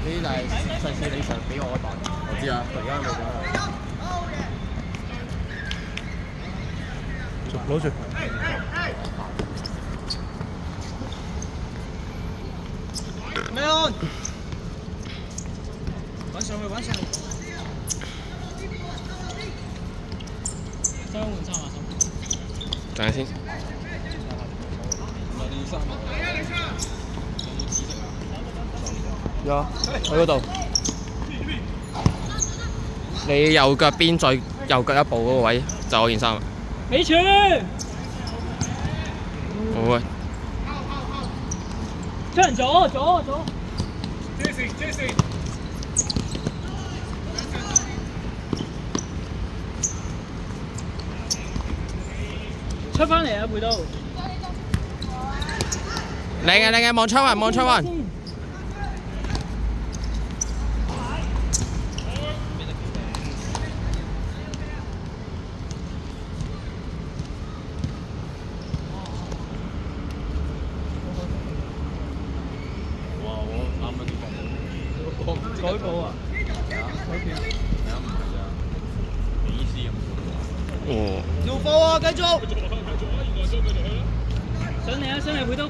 呢就係上次你上俾我嗰袋。我知啊，而家冇點啊。攞住。咩安？揾上去，揾上去。將換衫啊！等下先。有喺嗰度。你右腳邊再右腳一步嗰個位就我件衫。美處。好啊。出人左。出翻嚟啊，貝都。靚嘅，望出雲。改稿啊！哦。要貨啊！繼續。上嚟啊！上嚟，貝都。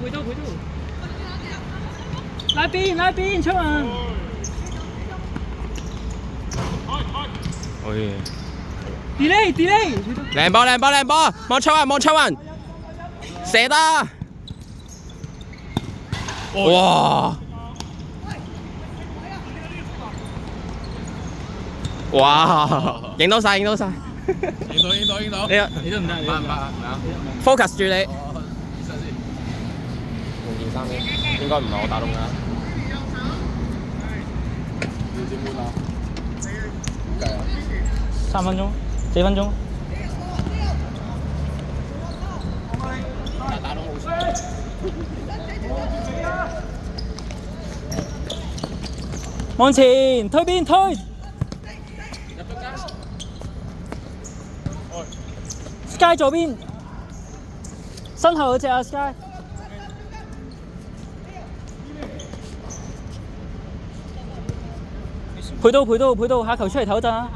拉邊出啊！可以。delay。靚波，望出雲，射得。哇！影到晒。影到。你都唔得，唔得。 focus 住你。換件衫先，應該唔係我打窿㗎。要點換啊？點計啊？3分鐘，4分鐘。打窿冇事。往前推邊推。Sky 左邊，身後嗰隻啊 Sky。陪到，下球出嚟唞陣啊！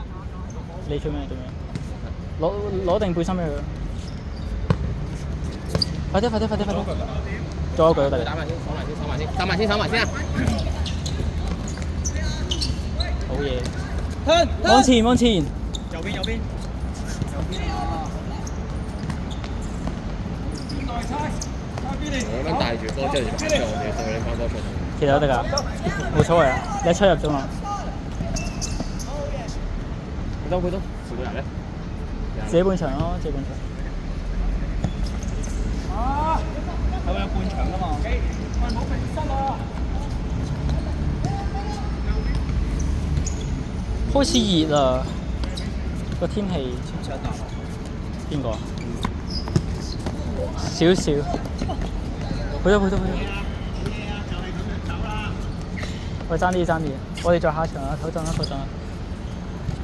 你做咩？攞定背心俾佢。快啲！做一句都得。打埋先啊！好嘢！往前。右邊。我咁樣帶住波之後就拍我哋，就拎翻波出嚟。其實都得㗎，冇所謂啊！你一出入啫嘛。佢都負到人咧。自己半場咯，自己半場。係咪有半場㗎嘛？喂，冇平身啊！開始熱啊！個天氣。邊個啊？少少。去到。喂，爭啲，我哋再下場啊！唞陣啦。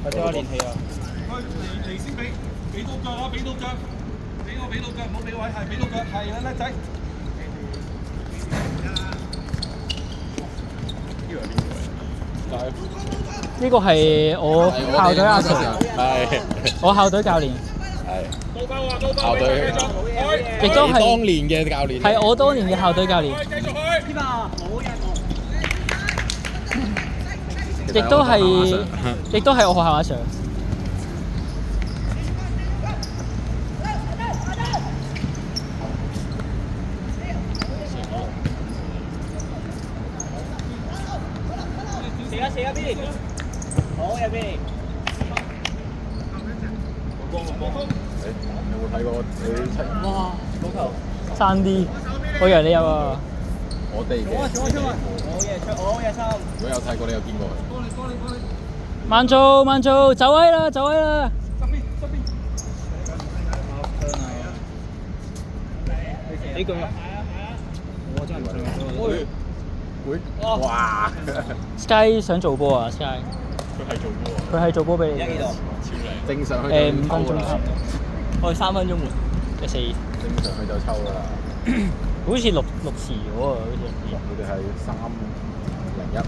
或者我練氣啊！嚟先俾到腳啊！俾到腳，唔好俾位，係俾到腳，係啊，叻仔。呢個係我校隊阿 Sir， 我校隊教練。校隊亦都係當年嘅教練。係我當年嘅校隊教練。亦都係我學校阿 Sir。射一邊，好入邊。有冇睇過你七？哇！嗰球爭啲，我以為你有啊。我哋嘅。好嘢三。如果有睇過，你有見過佢。慢做，走位啦。側邊。呢句啊！我真係唔信。會哇 ！Sky 想做波啊 ！Sky 佢係做波俾你。而家幾多？正常佢5分鐘差唔多。我哋3分鐘換，4。正常佢就抽㗎啦。好似6時咗啊！好似。佢哋係3-0-1。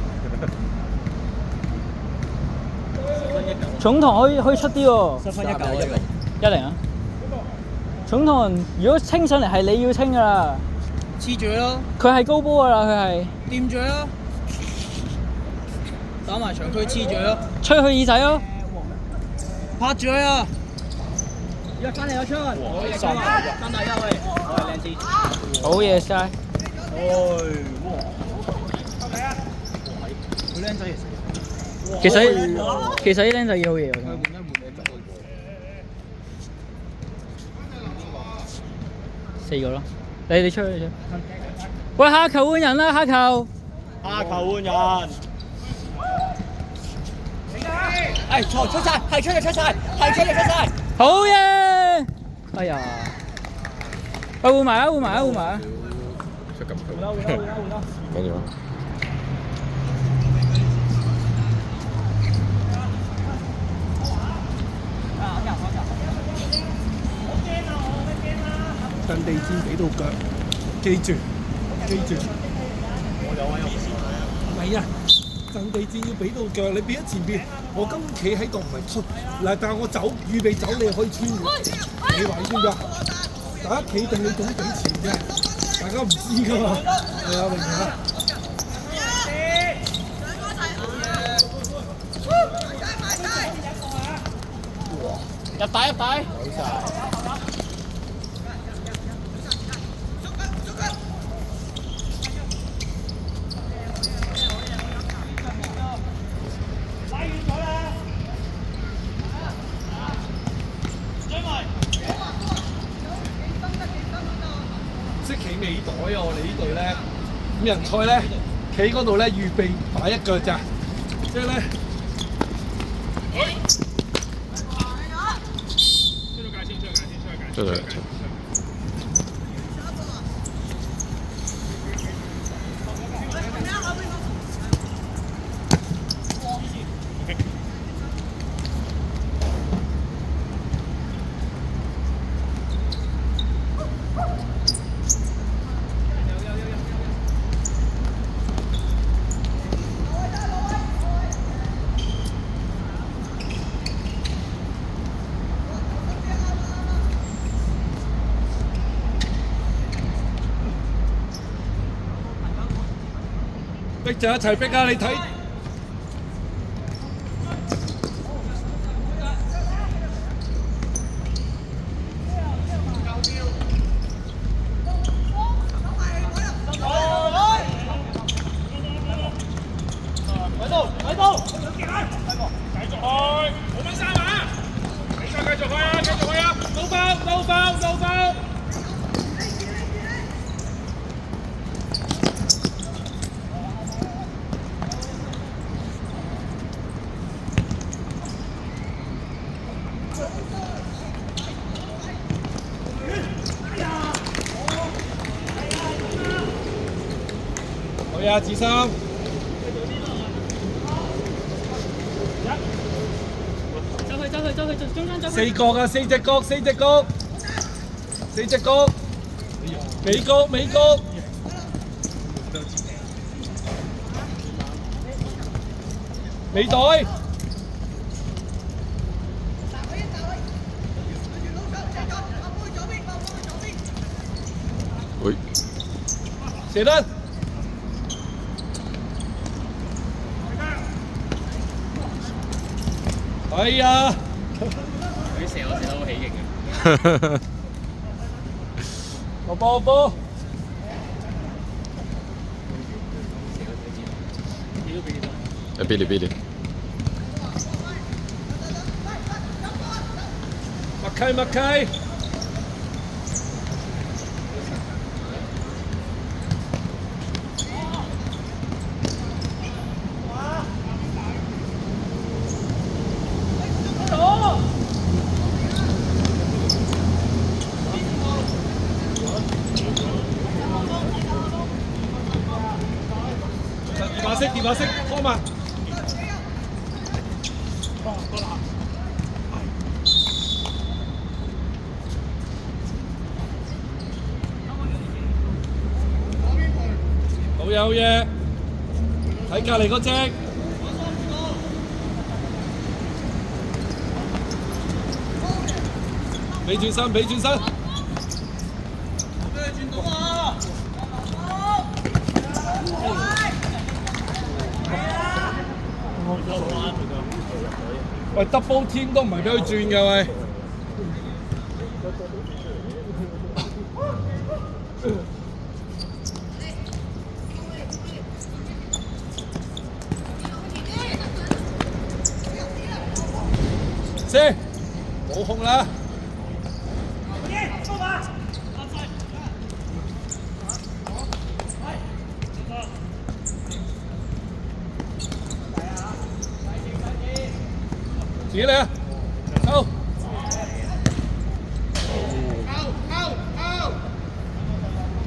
重堂可以出啲喎。失分1-9呢1-0啊！重堂如果清上嚟係你要清㗎啦。黐住佢咯，佢係高波㗎啦，佢係。掂住佢咯，打埋長區黐住佢咯，吹佢耳仔咯。拍住佢啊！約翻嚟我出，3打1喂，我係靚仔。好嘢 Sky。佢靚仔嚟食。其實啲僆仔幾好嘢喎。4個咯，你出去。喂，下球換人啦，下球。下球換人。錯出晒，係出就出晒，係出就出晒。好嘢！哎呀，喂，換埋啊，換埋啊，換埋啊！出咁佢。換啦！跟住。近地戰俾到腳，記住。我有啊，有唔係啊，近地戰要俾到腳，你俾喺前邊，我今企喺度唔係出嗱，但係我走預備走，你可以穿越。你話知唔知啊？大家企定你總俾前啫，大家唔知㗎嘛，係啊，明唔明啊？入底。識企尾袋啊！我哋呢隊咧5人賽咧，企嗰度咧預備擺一腳咋，即係咧。出嚟。逼就一齊逼啊！你睇。好呀，子生。走去，中間走。4角啊，4隻角，4隻角，美角。尾袋。喂。射得。哎呀！佢射我射得好喜慶嘅。個波。Billy。默契。電話式拖慢。好嘢，睇隔離嗰隻。俾轉身，俾轉身。喂 ，double team 都唔係俾佢轉嘅喂。先，冇控啦。自己嚟啊！收。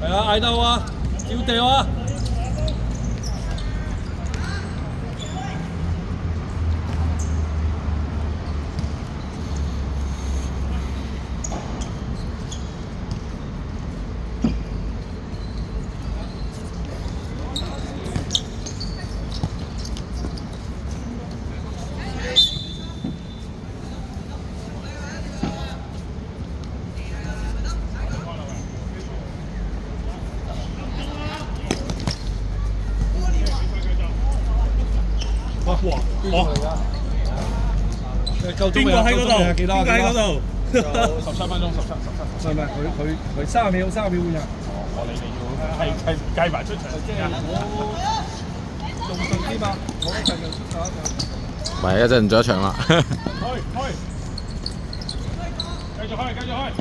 係啊，嗌到啊，要掉啊！哇！邊個喺嗰度？幾多？邊個喺嗰度？17分鐘，17。唔係佢30秒換人。我哋要計埋出場時間。仲順啲嘛？我一陣就出咗一陣。唔係一陣唔做一場啦。繼續開。開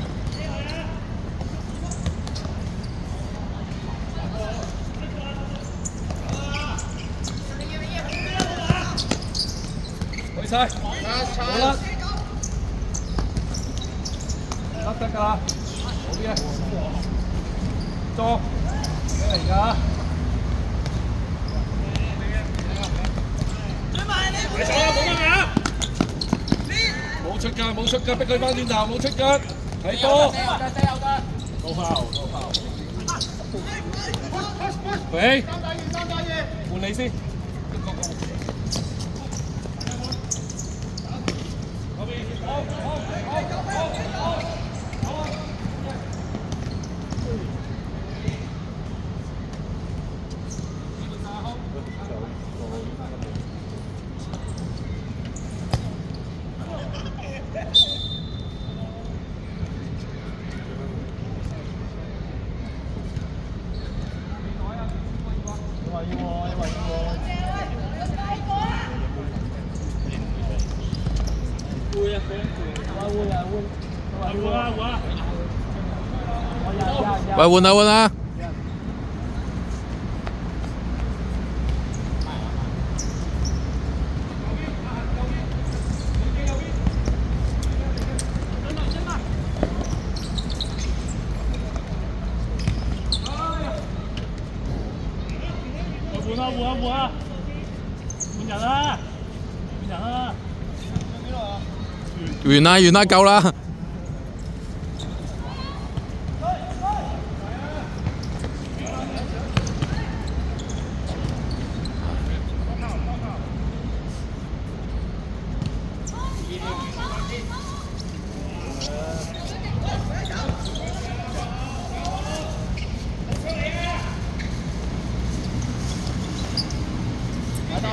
晒，好啦，得㗎啦，好嘅，裝咩嚟㗎？冇出格，逼佢翻轉頭，冇出格，睇波。高炮。喂，換你先。喂，換啊！換啦，夠啦！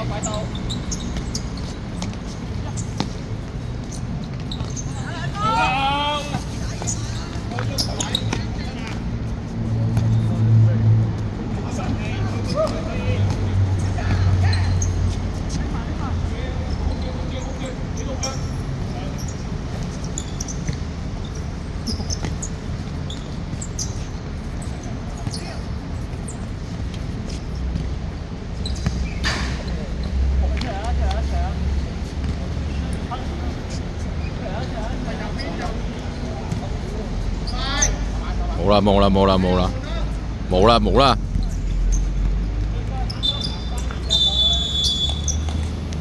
快到！冇啦！